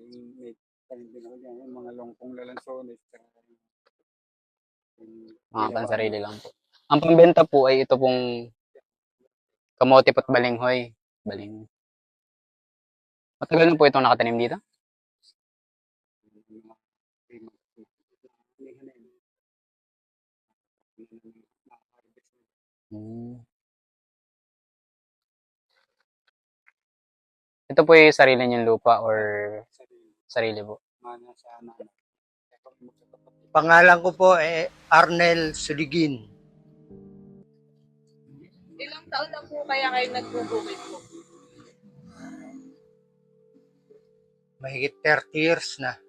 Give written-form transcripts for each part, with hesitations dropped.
may tanim din ako diyan, yung mga longkong lalansones, tsaka yung Mga guyabano. pansarili lang po. Ang pambenta po ay ito pong kamote at balinghoy. Baling. Matagal na po itong nakatanim dito? Yung mga prima. Hinihan na yun. Harvest na. Hmm. Ito po yung sarili niyong lupa or Sarili. sarili po? Mana sa nanay. Kaya pag magkakapatid, Pangalan ko po Arnel Suligin. Ilang taon na po kaya kayo nagbubukid po? Mahigit 30 years na. Ano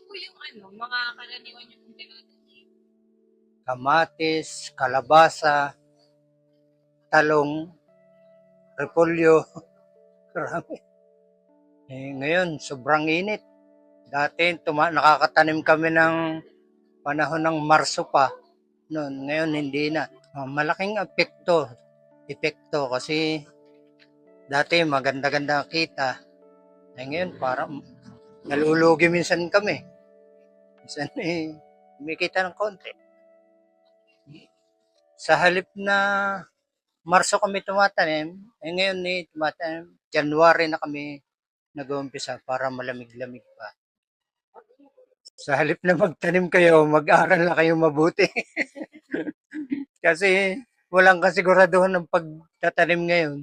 po yung mga karaniwan niyo pong tinatanim? Kamatis, kalabasa, talong, repolyo. Marami. Ngayon, sobrang init. Dati, nakakatanim kami ng panahon ng Marso pa. Noon, ngayon, hindi na. Malaking epekto kasi dati maganda-ganda ang kita. Ngayon, parang nalulugi minsan kami. Minsan kumikita ng konti. Sa halip na Marso kami tumatanim, ngayon tumatanim, January na kami nag-uumpisa para malamig-lamig pa. Sa halip na magtanim kayo, mag-aral na kayo mabuti. Kasi walang kasiguraduhan ng pagtatanim ngayon.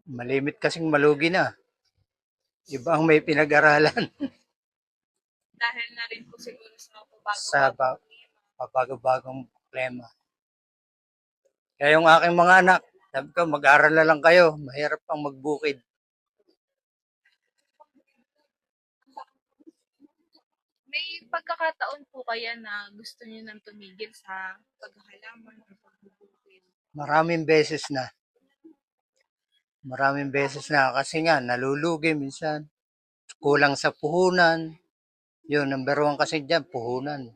Malimit kasing malugi na. Iba ang may pinag-aralan. Dahil na rin po siguro Sa pabago-bago. pabago-bagong problema. Kaya yung aking mga anak, sabi ko, mag-aral na lang kayo. Mahirap pang magbukid. May pagkakataon po kaya na gusto niyo nang tumigil sa paghahalaman o pagbubukid? Maraming beses na. Kasi nga, nalulugi minsan. Kulang sa puhunan. Yun, number one kasi dyan, puhunan.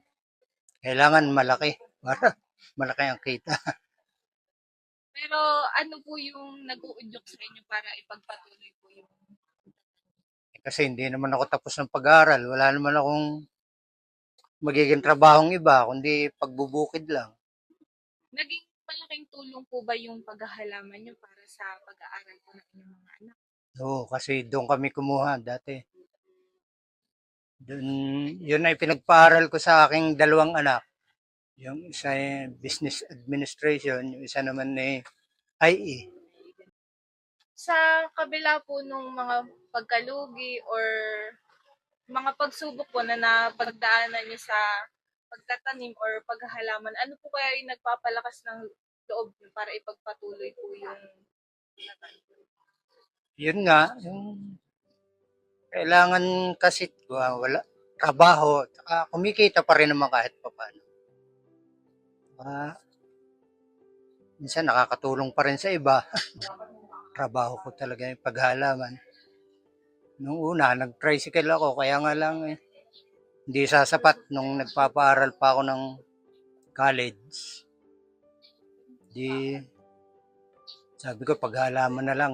Kailangan malaki. Para malaki ang kita. Pero ano po yung nag-uudyok sa inyo para ipagpatuloy po yung Kasi hindi naman ako tapos ng pag-aaral. Wala naman akong magiging trabahong iba, kundi pagbubukid lang. naging malaking tulong po ba yung paghahalaman niyo para sa pag-aaral po ng inyong mga anak? Oo, kasi doon kami kumuha dati. Doon, yun ay pinagpaaral ko sa aking dalawang anak. Yung isa ay business administration, yung isa naman ay IE. Sa kabila po nung mga pagkalugi or mga pagsubok po na napagdaanan niyo sa pagtatanim or paghahalaman, ano po kaya yung nagpapalakas ng loob niyo para ipagpatuloy po yung Yun nga, yung kailangan kasi wala trabaho, saka kumikita pa rin naman kahit pa paano. Minsan nakakatulong pa rin sa iba. Trabaho ko talaga yung paghalaman. Nung una, nag-tricycle ako, kaya nga lang hindi sasapat nung nagpapaaral pa ako ng college. Di, sabi ko, paghalaman na lang.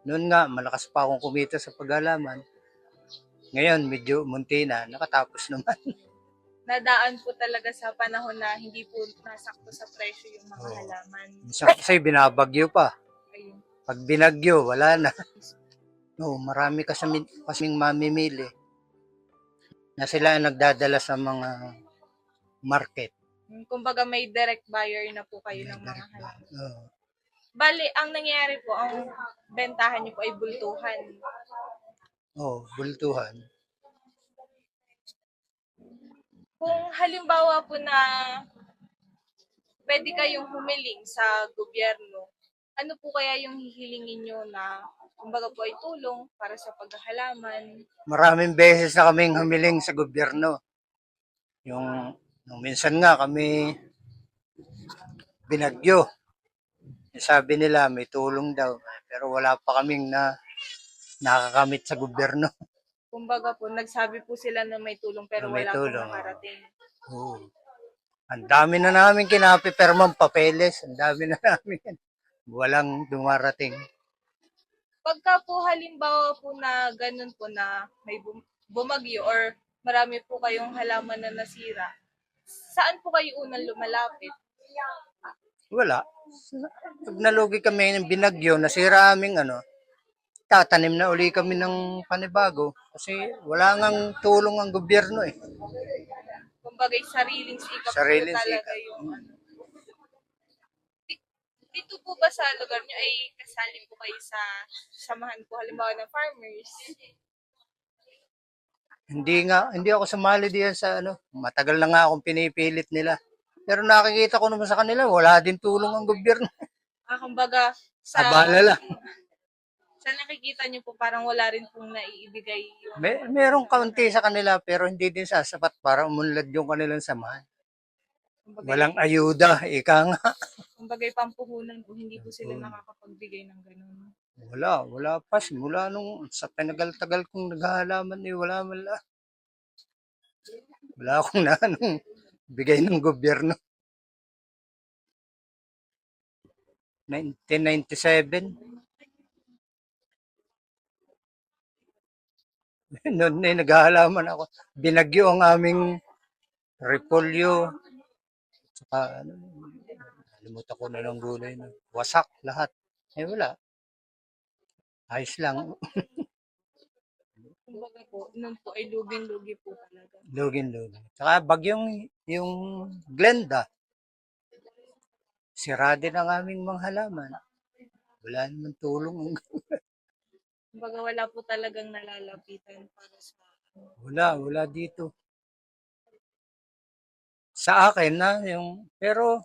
Noon nga, malakas pa akong kumita sa paghalaman. Ngayon, medyo munti na, nakatapos naman. nadaan po talaga sa panahon na hindi po nasakto sa presyo yung mga halaman. Minsan kasi binabagyo pa. Ayun. Pag binagyo, wala na. No, marami kasing mamimili na sila ang nagdadala sa mga market. Kumbaga may direct buyer na po kayo ng mga halaman. Oh. Bali, ang nangyayari po, ang bentahan niyo po ay bultuhan. Bultuhan. Kung halimbawa po na pwede kayong humiling sa gobyerno, ano po kaya yung hihilingin nyo na kumbaga po ay tulong para sa paghahalaman? Maraming beses na kaming humiling sa gobyerno. Yung minsan nga kami binagyo. Sabi nila may tulong daw, pero wala pa kaming nakakamit sa gobyerno. Kumbaga po, nagsabi po sila na may tulong pero May wala tulong. pong nakarating. Oo. Ang dami na namin kinapipermang papeles. Ang dami na namin. Walang dumarating. Pagka po halimbawa po na ganun po na may bumagyo or marami po kayong halaman na nasira, saan po kayo unang lumalapit? Wala. Pag nalugi kami ng binagyo, nasira aming tatanim na uli kami ng panibago. Kasi wala ngang tulong ang gobyerno eh. Kumbaga, sariling sikap Sariling po talaga sikap. yung Dito po ba sa lugar nyo ay kasali po kayo sa samahan po halimbawa ng farmers? Hindi ako sumali diyan sa matagal na nga akong pinipilit nila. Pero nakikita ko naman sa kanila, wala din tulong ang gobyerno. Kumbaga, Abala lang. sa nakikita nyo po parang wala rin pong naiibigay yung Merong kaunti sa kanila pero hindi din sasapat para umunlad yung kanilang samahan. Walang ayuda, ika nga. kumbaga pampuhunan po, hindi po sila nakakapagbigay ng ganun. Wala pa. Simula nung sa tinagal-tagal kong naghahalaman wala man lang. Wala akong bigay ng gobyerno. 1997. Noon naghahalaman ako. Binagyo ang aming repolyo. Saka, nalimutan ko na ng gulay na. Wasak lahat. Wala. Ayos lang. Kumbaga po, nun po ay lugin-lugi po talaga. Lugin-lugi. Saka bagyong yung Glenda. Sira din ang aming mga halaman. Wala naman tulong. Kumbaga wala po talagang nalalapitan para sa Wala dito. Sa akin pero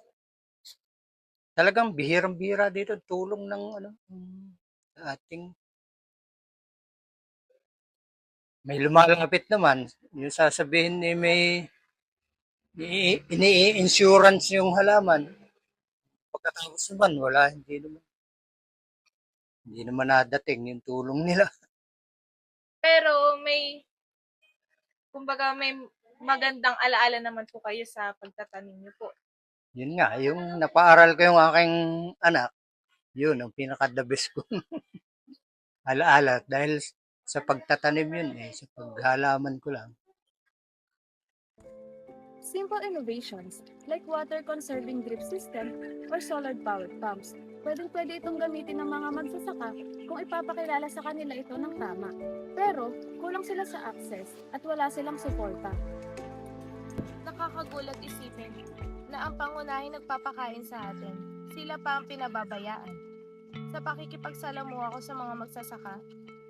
talagang bihirang-bihira dito tulong ng ating may lumalapit naman, yung sasabihin may ini-insurance yung halaman. Pagkatapos naman wala, hindi naman nadating yung tulong nila. Pero kumbaga may magandang alaala naman po kayo sa pagtatanim niyo po. Yun nga, yung napaaral ko yung aking anak, yun ang pinaka-the best ko. Alaala, dahil sa pagtatanim yun sa paghalaman ko lang. Simple innovations like water conserving drip system or solar powered pumps. Pwede itong gamitin ng mga magsasaka kung ipapakilala sa kanila ito ng tama. Pero kulang sila sa access at wala silang suporta. Nakakagulat isipin na ang pangunahing nagpapakain sa atin, sila pa ang pinababayaan. Sa pakikipagsalamuha ko sa mga magsasaka,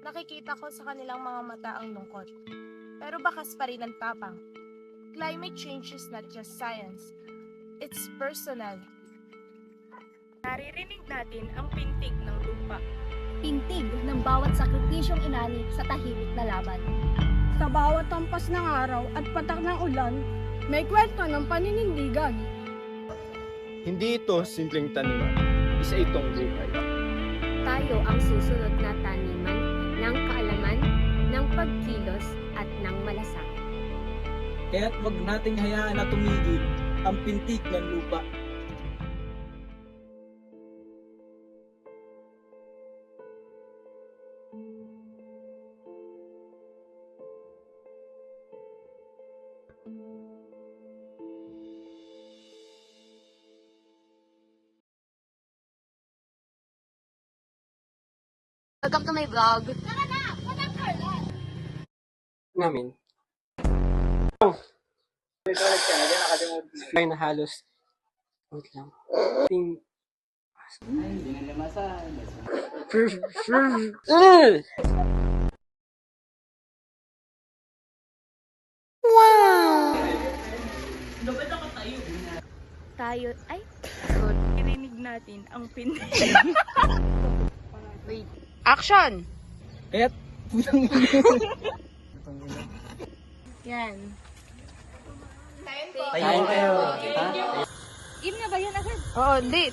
nakikita ko sa kanilang mga mata ang lungkot. Pero bakas pa rin ang tapang. Climate change is not just science, it's personal. Naririnig natin ang pintig ng lupa. Pintig ng bawat sakripisyong inani sa tahimik na laban. Sa bawat tampas ng araw at patak ng ulan, may kwento ng paninindigan. Hindi ito simpleng taniman, isa itong buhay. Tayo ang susunod na taniman ng kaalaman, ng pagkilos at ng malasakit. Kaya't wag nating hayaan na tumigil ang pintig ng lupa. Welcome to my vlog. Namin. Fly na halos. Wait lang. Ting... Tayo ay Irinig natin ang pintig. wait. Action! Kaya't Yan. tayo kayo. Game na ba yan agad? Oo, hindi.